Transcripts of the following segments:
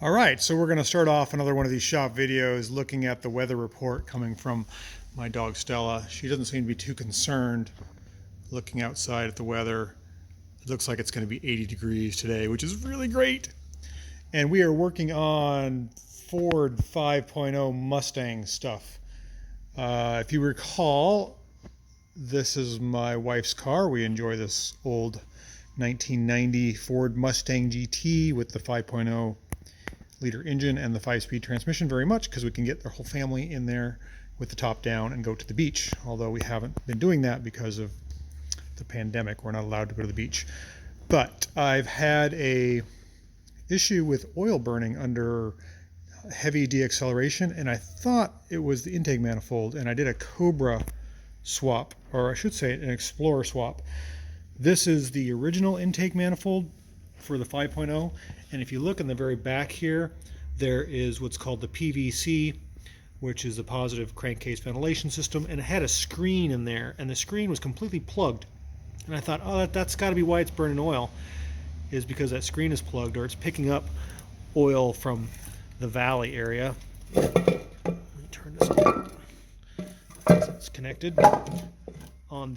All right, so we're going to start off another one of these shop videos looking at the weather report coming from my dog Stella. She doesn't seem to be too concerned looking outside at the weather. It looks like it's going to be 80 degrees today, which is really great. And we are working on Ford 5.0 Mustang stuff. If you recall, this is my wife's car. We enjoy this old 1990 Ford Mustang GT with the 5.0 liter engine and the 5-speed transmission very much because we can get their whole family in there with the top down and go to the beach. Although we haven't been doing that because of the pandemic. We're not allowed to go to the beach. But I've had a issue with oil burning under heavy deacceleration, and I thought it was the intake manifold, and I did a Cobra swap, or I should say an Explorer swap. This is the original intake manifold for the 5.0, and if you look in the very back here, there is what's called the PVC, which is a positive crankcase ventilation system, and it had a screen in there, and the screen was completely plugged. And I thought, oh, that's got to be why it's burning oil, is because that screen is plugged, or it's picking up oil from the valley area. Let me turn this on. It's connected. On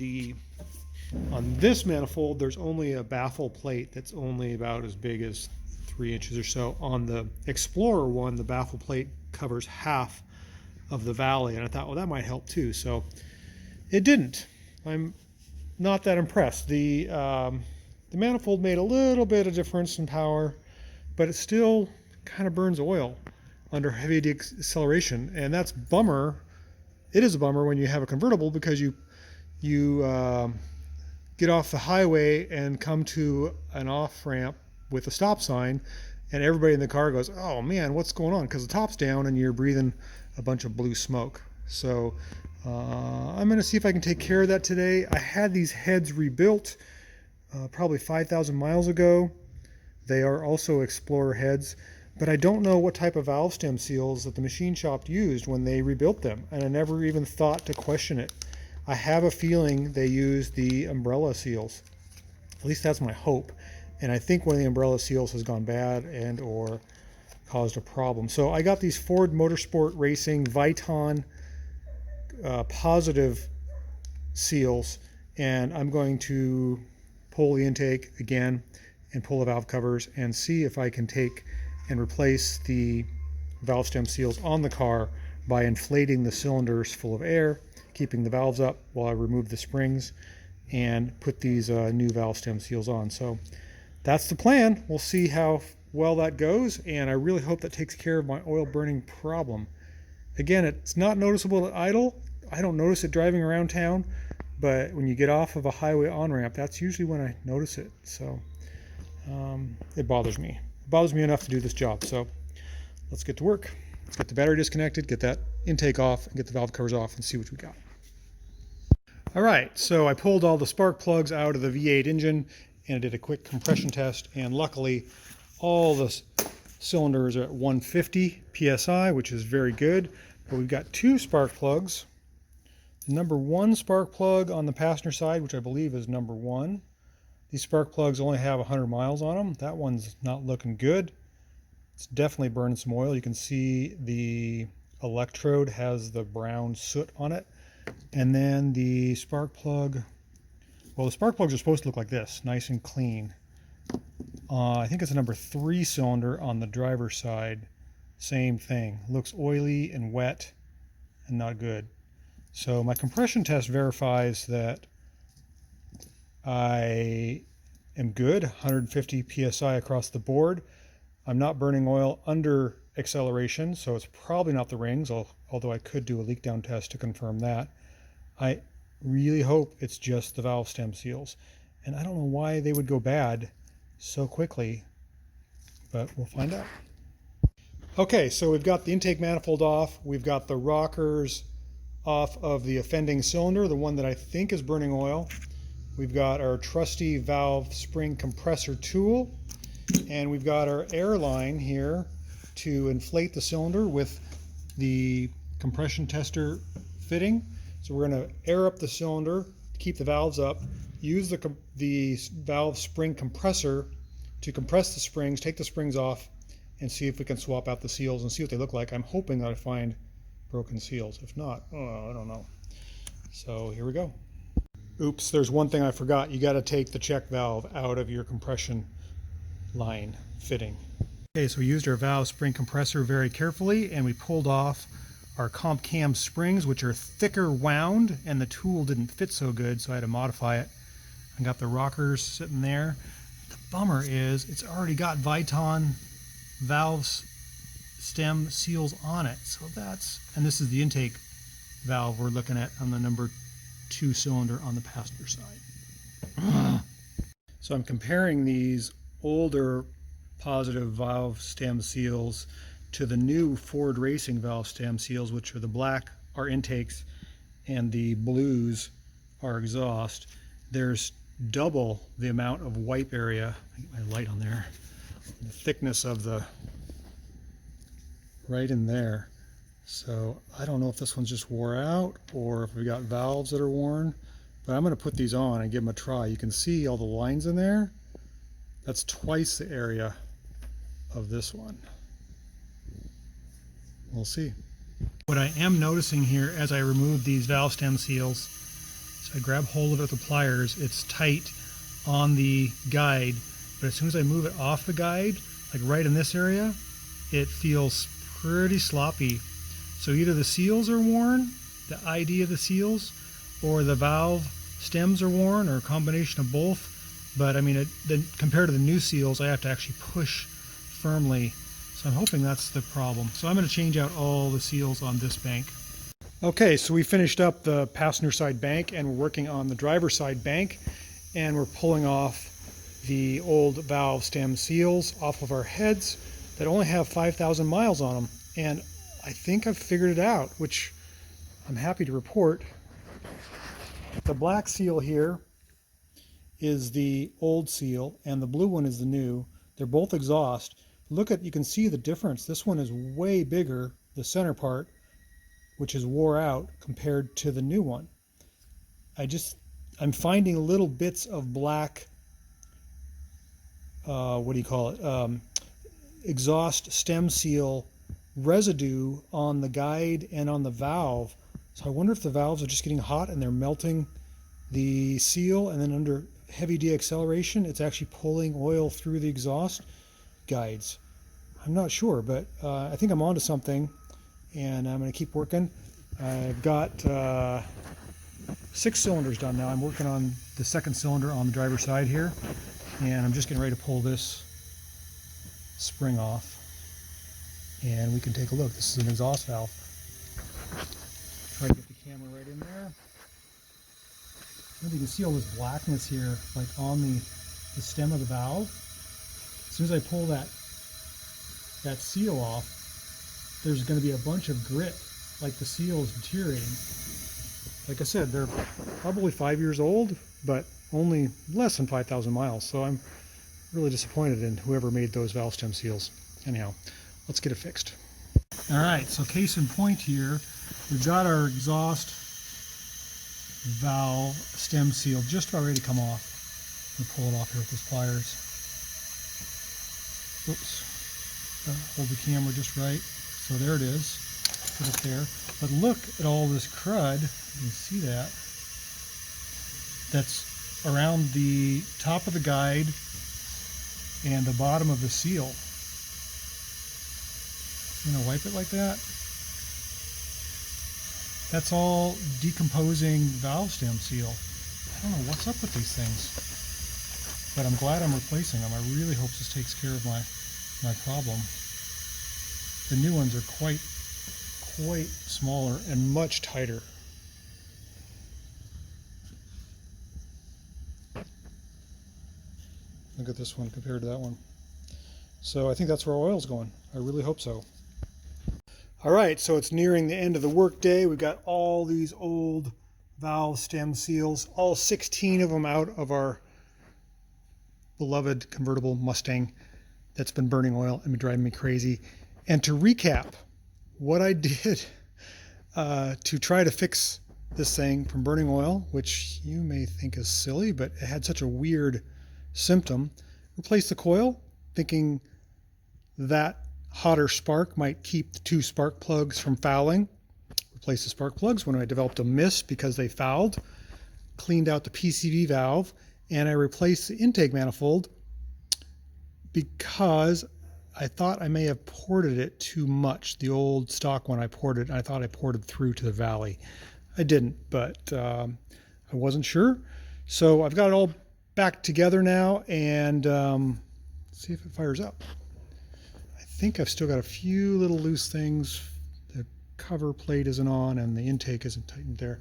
this manifold, there's only a baffle plate that's only about as big as 3 inches or so. On the Explorer one, the baffle plate covers half of the valley, and I thought, well, that might help too. So it didn't. I'm not that impressed. The manifold made a little bit of difference in power, but it still kind of burns oil under heavy deceleration, and that's bummer. It is a bummer when you have a convertible because you get off the highway and come to an off ramp with a stop sign, and everybody in the car goes, oh man, what's going on? Because the top's down and you're breathing a bunch of blue smoke. So I'm going to see if I can take care of that today. I had these heads rebuilt probably 5,000 miles ago. They are also Explorer heads, but I don't know what type of valve stem seals that the machine shop used when they rebuilt them, and I never even thought to question it. I have a feeling they used the umbrella seals. At least that's my hope. And I think one of the umbrella seals has gone bad and or caused a problem. So I got these Ford Motorsport Racing Viton positive seals, and I'm going to pull the intake again and pull the valve covers and see if I can take and replace the valve stem seals on the car by inflating the cylinders full of air, keeping the valves up while I remove the springs and put these new valve stem seals on. So that's the plan. We'll see how well that goes, and I really hope that takes care of my oil burning problem. Again, it's not noticeable at idle. I don't notice it driving around town, but when you get off of a highway on-ramp, that's usually when I notice it. So it bothers me. It bothers me enough to do this job. So let's get to work. Let's get the battery disconnected, get that intake off, and get the valve covers off and see what we got. All right, so I pulled all the spark plugs out of the V8 engine and I did a quick compression test, and luckily all the cylinders are at 150 psi, which is very good. But we've got two spark plugs. The number one spark plug on the passenger side, which I believe is number one. These spark plugs only have 100 miles on them. That one's not looking good. It's definitely burning some oil. You can see the electrode has the brown soot on it. And then the spark plug, well, the spark plugs are supposed to look like this, nice and clean. I think it's a number 3 cylinder on the driver's side. Same thing. Looks oily and wet and not good. So my compression test verifies that I am good, 150 psi across the board. I'm not burning oil under acceleration, so it's probably not the rings, although I could do a leak down test to confirm that. I really hope it's just the valve stem seals, and I don't know why they would go bad so quickly, but we'll find out. Okay, so we've got the intake manifold off. We've got the rockers off of the offending cylinder, the one that I think is burning oil. We've got our trusty valve spring compressor tool, and we've got our air line here to inflate the cylinder with the compression tester fitting. So we're going to air up the cylinder to keep the valves up, use the valve spring compressor to compress the springs, take the springs off, and see if we can swap out the seals and see what they look like. I'm hoping that I find broken seals. If not, oh, I don't know. So here we go. Oops, there's one thing I forgot. You got to take the check valve out of your compression line fitting. Okay, so we used our valve spring compressor very carefully, and we pulled off our comp cam springs, which are thicker wound, and the tool didn't fit so good, so I had to modify it. I got the rockers sitting there. The bummer is it's already got Viton valves stem seals on it, so that's, and this is the intake valve we're looking at on the number 2 cylinder on the passenger side. So I'm comparing these older positive valve stem seals to the new Ford Racing valve stem seals, which are the black are intakes and the blues are exhaust. There's double the amount of wipe area. I get my light on there. The thickness of the right in there. So I don't know if this one's just wore out or if we got valves that are worn, but I'm going to put these on and give them a try. You can see all the lines in there. That's twice the area of this one. We'll see. What I am noticing here as I remove these valve stem seals, so I grab hold of it with the pliers, it's tight on the guide, but as soon as I move it off the guide, like right in this area, it feels pretty sloppy. So either the seals are worn, the ID of the seals, or the valve stems are worn, or a combination of both. But I mean, compared to the new seals, I have to actually push firmly. So I'm hoping that's the problem. So I'm going to change out all the seals on this bank. Okay, so we finished up the passenger side bank and we're working on the driver side bank, and we're pulling off the old valve stem seals off of our heads that only have 5,000 miles on them. And I think I've figured it out, which I'm happy to report. The black seal here is the old seal and the blue one is the new. They're both exhaust. Look at, you can see the difference. This one is way bigger, the center part, which is wore out compared to the new one. I'm finding little bits of black, exhaust stem seal residue on the guide and on the valve. So I wonder if the valves are just getting hot and they're melting the seal, and then under heavy deacceleration it's actually pulling oil through the exhaust guides. I'm not sure, but I think I'm onto something, and I'm going to keep working. I've got 6 cylinders done now. I'm working on the 2nd cylinder on the driver's side here, and I'm just getting ready to pull this spring off, and we can take a look. This is an exhaust valve. Try to get the camera right in there. You can see all this blackness here, like on the stem of the valve. As soon as I pull that seal off, there's going to be a bunch of grit, like the seal is deteriorating. Like I said, they're probably 5 years old, but only less than 5,000 miles. So I'm really disappointed in whoever made those valve stem seals. Anyhow, let's get it fixed. All right, so case in point here, we've got our exhaust valve stem seal just about ready to come off. We'll pull it off here with these pliers. Oops. Hold the camera just right. So there it is. Put it there. But look at all this crud. You can see that. That's around the top of the guide and the bottom of the seal. I'm going to wipe it like that. That's all decomposing valve stem seal. I don't know what's up with these things, but I'm glad I'm replacing them. I really hope this takes care of my problem. The new ones are quite smaller and much tighter. Look at this one compared to that one. So I think that's where oil's going. I really hope so. All right, so it's nearing the end of the work day. We've got all these old valve stem seals, all 16 of them out of our beloved convertible Mustang that's been burning oil and been driving me crazy. And to recap what I did to try to fix this thing from burning oil, which you may think is silly, but it had such a weird symptom. Replace the coil, thinking that hotter spark might keep the two spark plugs from fouling. Replaced the spark plugs when I developed a miss because they fouled. Cleaned out the PCV valve, and I replaced the intake manifold because I thought I may have ported it too much. The old stock one I ported, I thought I ported through to the valley. I didn't, but I wasn't sure. So I've got it all back together now, and see if it fires up. I think I've still got a few little loose things. The cover plate isn't on and the intake isn't tightened there,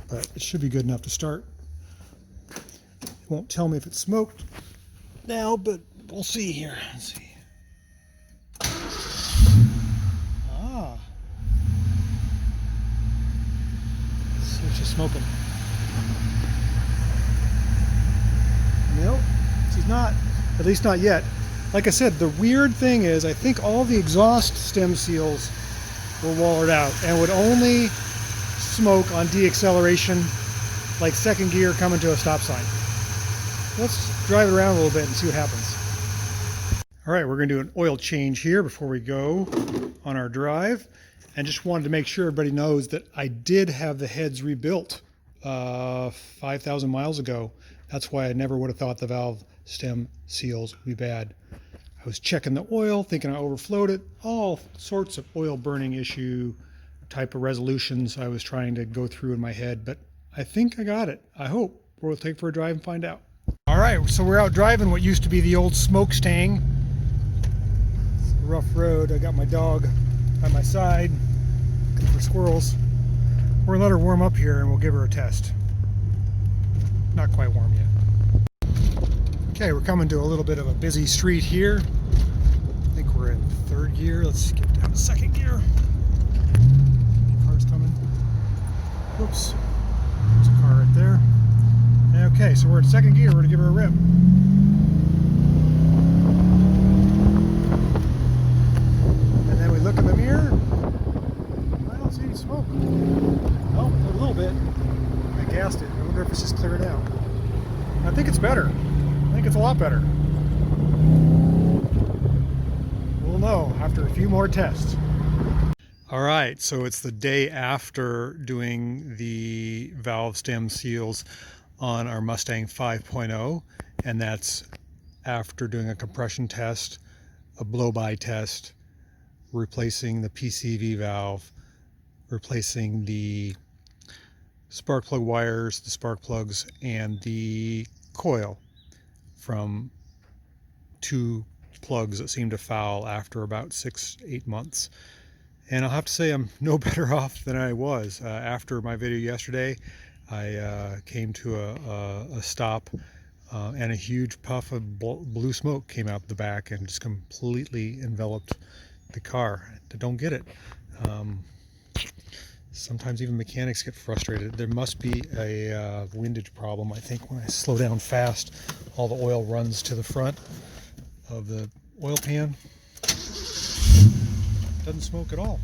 but it should be good enough to start. It won't tell me if it's smoked now, but we'll see here. Let's see. Ah. Let's see if she's smoking. Nope, she's not. At least not yet. Like I said, the weird thing is I think all the exhaust stem seals were wallered out and would only smoke on deacceleration, like second gear coming to a stop sign. Let's drive it around a little bit and see what happens. All right, we're going to do an oil change here before we go on our drive. And just wanted to make sure everybody knows that I did have the heads rebuilt 5,000 miles ago. That's why I never would have thought the valve stem seals would be bad. I was checking the oil, thinking I overflowed it, all sorts of oil burning issue type of resolutions I was trying to go through in my head, but I think I got it. I hope. We'll take for a drive and find out. All right, so we're out driving what used to be the old Mustang. It's a rough road. I got my dog by my side, looking for squirrels. We're gonna let her warm up here and we'll give her a test. Not quite warm yet. Okay, we're coming to a little bit of a busy street here. I think we're in third gear. Let's skip down to second gear. Cars coming. Whoops. There's a car right there. Okay, so we're in second gear. We're going to give her a rip. And then we look in the mirror. I don't see any smoke. Oh, a little bit. I gassed it. I wonder if it's just clearing out. I think it's better. I think it's a lot better. We'll know after a few more tests. All right, so it's the day after doing the valve stem seals on our Mustang 5.0, and that's after doing a compression test, a blow-by test, replacing the PCV valve, replacing the spark plug wires, the spark plugs, and the coil from two plugs that seem to foul after about 6-8 months. And I'll have to say I'm no better off than I was. After my video yesterday, I came to a stop and a huge puff of blue smoke came out the back and just completely enveloped the car. I don't get it. Sometimes even mechanics get frustrated. There must be a windage problem. I think when I slow down fast, all the oil runs to the front of the oil pan. Doesn't smoke at all.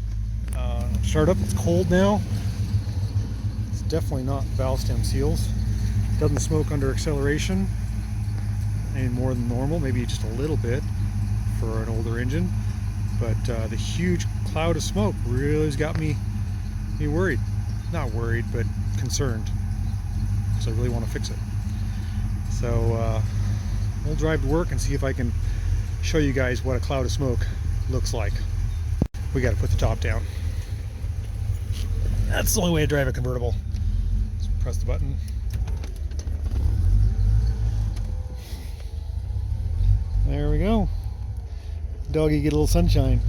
Start up, it's cold now. It's definitely not valve stem seals. Doesn't smoke under acceleration any more than normal, maybe just a little bit for an older engine. But the huge cloud of smoke really has got me worried. Not worried, but concerned, because I really want to fix it. So we'll drive to work and see if I can show you guys what a cloud of smoke looks like. We got to put the top down. That's the only way to drive a convertible. Just press the button. There we go. Doggy, get a little sunshine.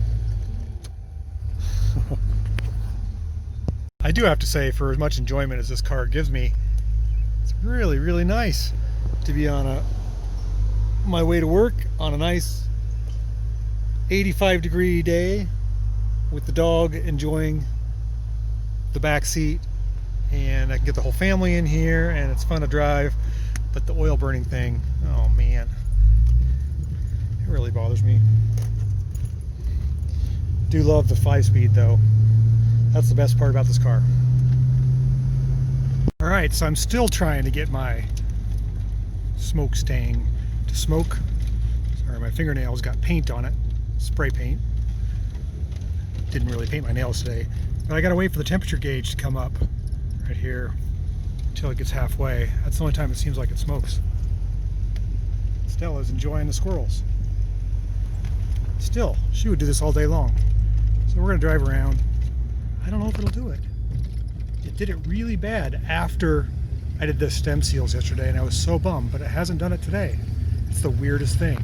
I do have to say, for as much enjoyment as this car gives me, it's really, really nice to be on my way to work on a nice 85-degree day with the dog enjoying the back seat, and I can get the whole family in here and it's fun to drive. But the oil burning thing, oh man, it really bothers me. Do love the 5-speed though. That's the best part about this car. All right, so I'm still trying to get my Mustang to smoke. Sorry, my fingernails got paint on it, spray paint. didn't really paint my nails today. But I gotta wait for the temperature gauge to come up right here until it gets halfway. That's the only time it seems like it smokes. Stella's enjoying the squirrels. Still, she would do this all day long. So we're gonna drive around. I don't know if it'll do it. It did it really bad after I did the stem seals yesterday, and I was so bummed, but it hasn't done it today. It's the weirdest thing.